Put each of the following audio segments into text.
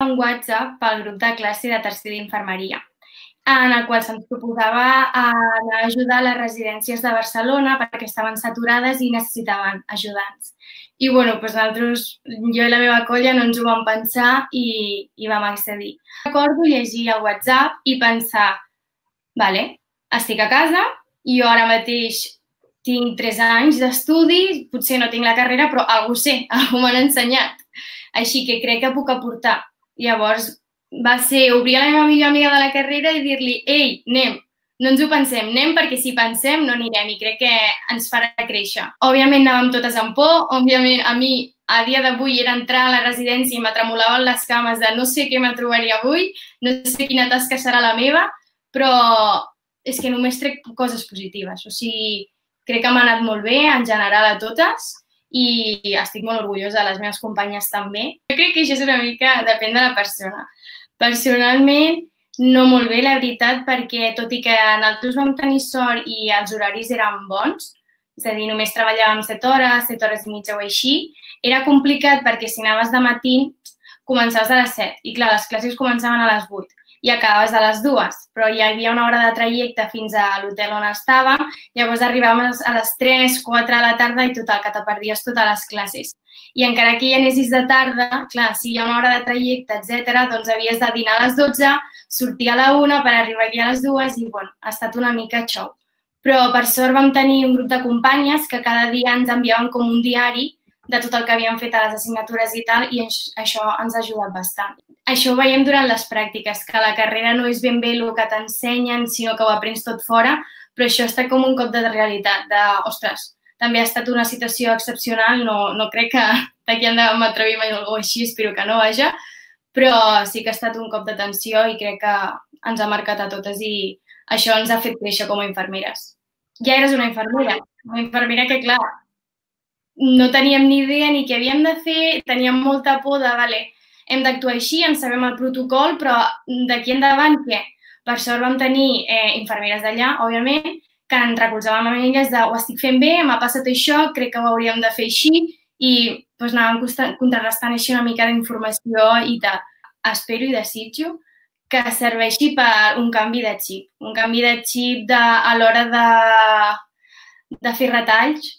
un WhatsApp pel grup de classe de tercer d'infermeria, en el qual se'ns proposava anar a ajudar a les residències de Barcelona perquè estaven saturades i necessitaven ajudants. I nosaltres, jo i la meva colla, no ens ho vam pensar i vam accedir. Recordo llegir el WhatsApp i pensar, vale, estic a casa, jo ara mateix tinc 3 anys d'estudi, potser no tinc la carrera, però alguna cosa sé, alguna m'han ensenyat. Així que crec que puc aportar. Llavors va ser obrir a la meva millor amiga de la carrera i dir-li, ei, anem, no ens ho pensem, anem perquè si pensem no anirem i crec que ens farà créixer. Òbviament anàvem totes amb por, òbviament a mi a dia d'avui era entrar a la residència i m'atremolaven les cames de no sé què me trobaria avui, no sé quina tasca serà la meva, però és que només trec coses positives. O sigui, crec que m'ha anat molt bé en general a totes i estic molt orgullosa de les meves companyes també. Jo crec que això és una mica, depèn de la persona. Personalment, no molt bé, la veritat, perquè tot i que nosaltres vam tenir sort i els horaris eren bons, és a dir, només treballàvem 7 hores i mitja o així, era complicat perquè si anaves de matí començaves a les 7 i clar, les classes començaven a les 8 i acabaves a les 2, però hi havia una hora de trajecte fins a l'hotel on estàvem, llavors arribàvem a les 3, 4 de la tarda i total, que te perdies totes les classes. I encara que hi anessis de tarda, clar, si hi ha una hora de trajecte, etc., doncs havies de dinar a les 12, sortir a la 1 per arribar aquí a les 2 i, ha estat una mica xou. Però, per sort, vam tenir un grup de companyes que cada dia ens enviaven com un diari de tot el que havíem fet a les assignatures i tal, i això ens ha ajudat bastant. Això ho veiem durant les pràctiques, que la carrera no és ben bé el que t'ensenyen, sinó que ho aprens tot fora, però això està com un cop de realitat, de, ostres, també ha estat una situació excepcional, no crec que d'aquí endavant m'atrevim a dir alguna cosa així, espero que no, vaja, però sí que ha estat un cop d'atenció i crec que ens ha marcat a totes i això ens ha fet créixer com a infermeres. Ja eres una infermera que, clar, no teníem ni idea ni què havíem de fer, teníem molta por de, vale, hem d'actuar així, en sabem el protocol, però d'aquí endavant què? Per sort vam tenir infermeres d'allà, òbviament, que ens recolzàvem amb elles de ho estic fent bé, m'ha passat això, crec que ho hauríem de fer així i anàvem contrarrestant així una mica d'informació i tal. Espero i desitjo que serveixi per un canvi de xip a l'hora de fer retalls,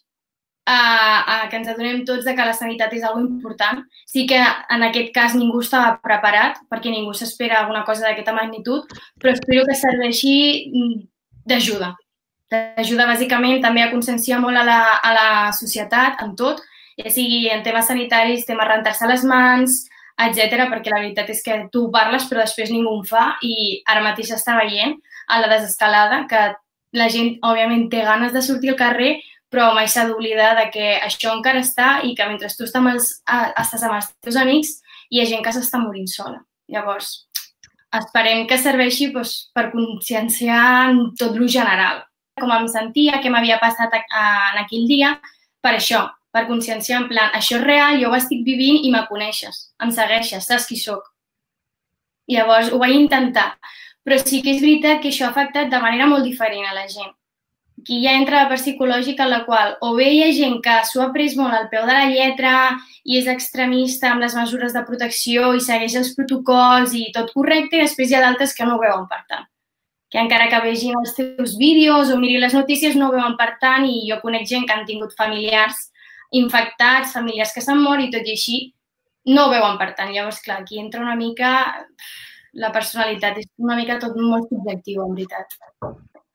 que ens adonem tots que la sanitat és una cosa important. Sí que en aquest cas ningú estava preparat, perquè ningú s'espera alguna cosa d'aquesta magnitud, però espero que serveixi d'ajuda. D'ajuda, bàsicament, també a conscienciar molt a la societat, en tot, ja sigui en temes sanitaris, temes rentar-se les mans, etc., perquè la veritat és que tu parles però després ningú ho fa i ara mateix s'està veient a la desescalada que la gent, òbviament, té ganes de sortir al carrer, però mai s'ha d'oblidar que això encara està i que mentre tu estàs amb els teus amics hi ha gent que s'està morint sola. Llavors, esperem que serveixi per conscienciar en tot lo general. Com em sentia, què m'havia passat en aquell dia, per això, per conscienciar en plan, això és real, jo ho estic vivint i me coneixes, em segueixes, saps qui soc. Llavors, ho vaig intentar, però sí que és veritat que això ha afectat de manera molt diferent a la gent. Aquí ja entra la part psicològica en la qual o bé hi ha gent que s'ho ha pres molt al peu de la lletra i és extremista amb les mesures de protecció i segueix els protocols i tot correcte, i després hi ha d'altres que no ho veuen per tant. Que encara que vegin els teus vídeos o mirin les notícies no ho veuen per tant i jo conec gent que han tingut familiars infectats, familiars que s'han mort i tot i així no ho veuen per tant. Llavors, clar, aquí entra una mica la personalitat, és una mica tot molt subjectiu, en veritat.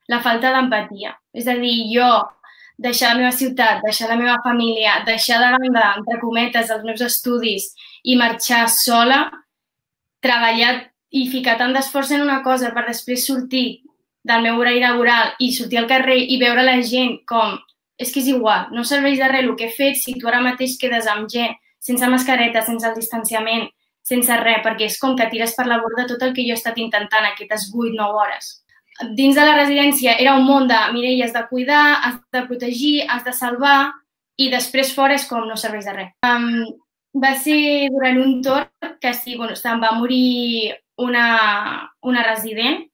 La falta d'empatia. És a dir, jo deixar la meva ciutat, deixar la meva família, deixar de banda, entre cometes, els meus estudis i marxar sola, treballar i ficar tant d'esforç en una cosa per després sortir del meu horari laboral i sortir al carrer i veure la gent com és que és igual, no serveix de res el que he fet si tu ara mateix quedes amb gent sense mascareta, sense el distanciament, sense res, perquè és com que tires per la borda tot el que jo he estat intentant aquestes 8-9 hores. Dins de la residència era un món de, Mireia, has de cuidar, has de protegir, has de salvar i després fora és com no serveix de res. Va ser durant un torn que sí, se'n va morir una resident,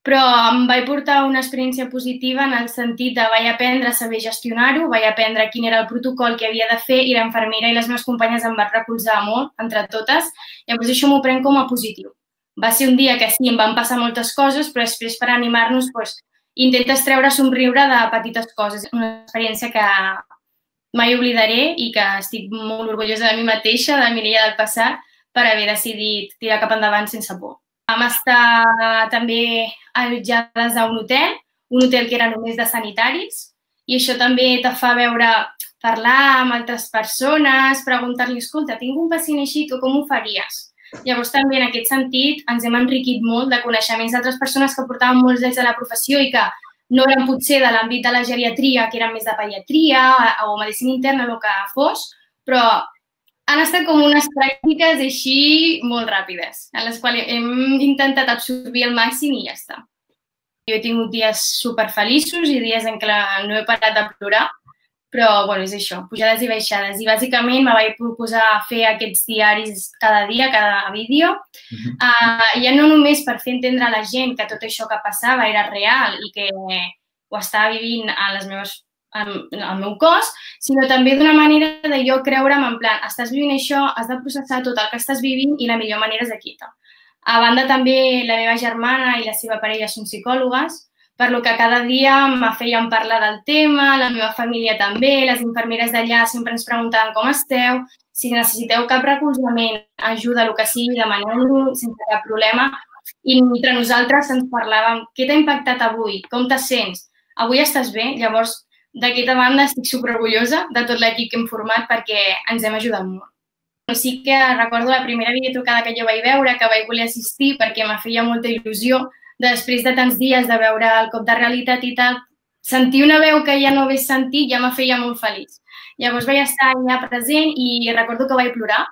però em vaig portar una experiència positiva en el sentit de vaig aprendre a saber gestionar-ho, vaig aprendre quin era el protocol que havia de fer i l'infermera i les meves companyes em van recolzar molt, entre totes. Llavors això m'ho prenc com a positiu. Va ser un dia que sí, em van passar moltes coses, però després per animar-nos intentes treure somriure de petites coses. Una experiència que mai oblidaré i que estic molt orgullosa de mi mateixa, de la Mireia del passat, per haver decidit tirar cap endavant sense por. Vam estar també allotjades a un hotel que era només de sanitaris, i això també te fa parlar amb altres persones, preguntar-li, escolta, tinc un pacient així, tu com ho faries? Llavors també en aquest sentit ens hem enriquit molt de coneixements d'altres persones que portaven molts anys a la professió i que no eren potser de l'àmbit de la geriatria, que eren més de pediatria o medicina interna, el que fos, però han estat com unes pràctiques així molt ràpides, en les quals hem intentat absorbir al màxim i ja està. Jo he tingut dies superfeliços i dies en què no he parat de plorar, però és això, pujades i baixades. I bàsicament me vaig proposar fer aquests diaris cada dia, cada vídeo, ja no només per fer entendre a la gent que tot això que passava era real i que ho estava vivint al meu cos, sinó també d'una manera de jo creure'm en plan, estàs vivint això, has de processar tot el que estàs vivint i la millor manera és aquí. A banda també la meva germana i la seva parella són psicòlogues, per lo que cada dia me feien parlar del tema, la meva família també, les infermeres d'allà sempre ens preguntaven com esteu, si necessiteu cap recolzament, ajuda, el que sigui, demaneu-lo sense cap problema. I entre nosaltres ens parlàvem, què t'ha impactat avui? Com te sents? Avui estàs bé? Llavors, d'aquesta banda estic superorgullosa de tot l'equip que hem format perquè ens hem ajudat molt. Sí que recordo la primera videotrucada que jo vaig veure, que vaig voler assistir perquè me feia molta il·lusió. Després de tants dies de veure el cop de realitat i tal, sentir una veu que ja no hagués sentit ja me feia molt feliç. Llavors vaig estar allà present i recordo que vaig plorar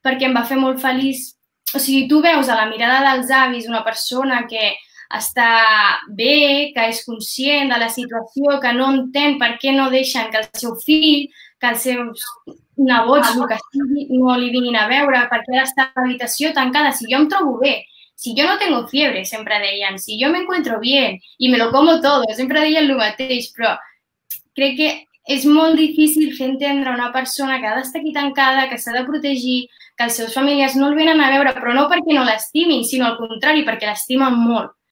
perquè em va fer molt feliç. O sigui, tu veus a la mirada dels avis una persona que està bé, que és conscient de la situació, que no entén per què no deixen que el seu fill, que els seus nebots, el que sigui, no li vinguin a veure, perquè ara està a l'habitació tancada. Si jo em trobo bé, si yo no tengo fiebre, sempre deien, si yo me encuentro bien y me lo como todo, sempre deien el mateix, però crec que és molt difícil fer entendre a una persona que ha d'estar aquí tancada, que s'ha de protegir, que els seus familiars no el venen a veure, però no perquè no l'estimin, sinó al contrari, perquè l'estimen molt.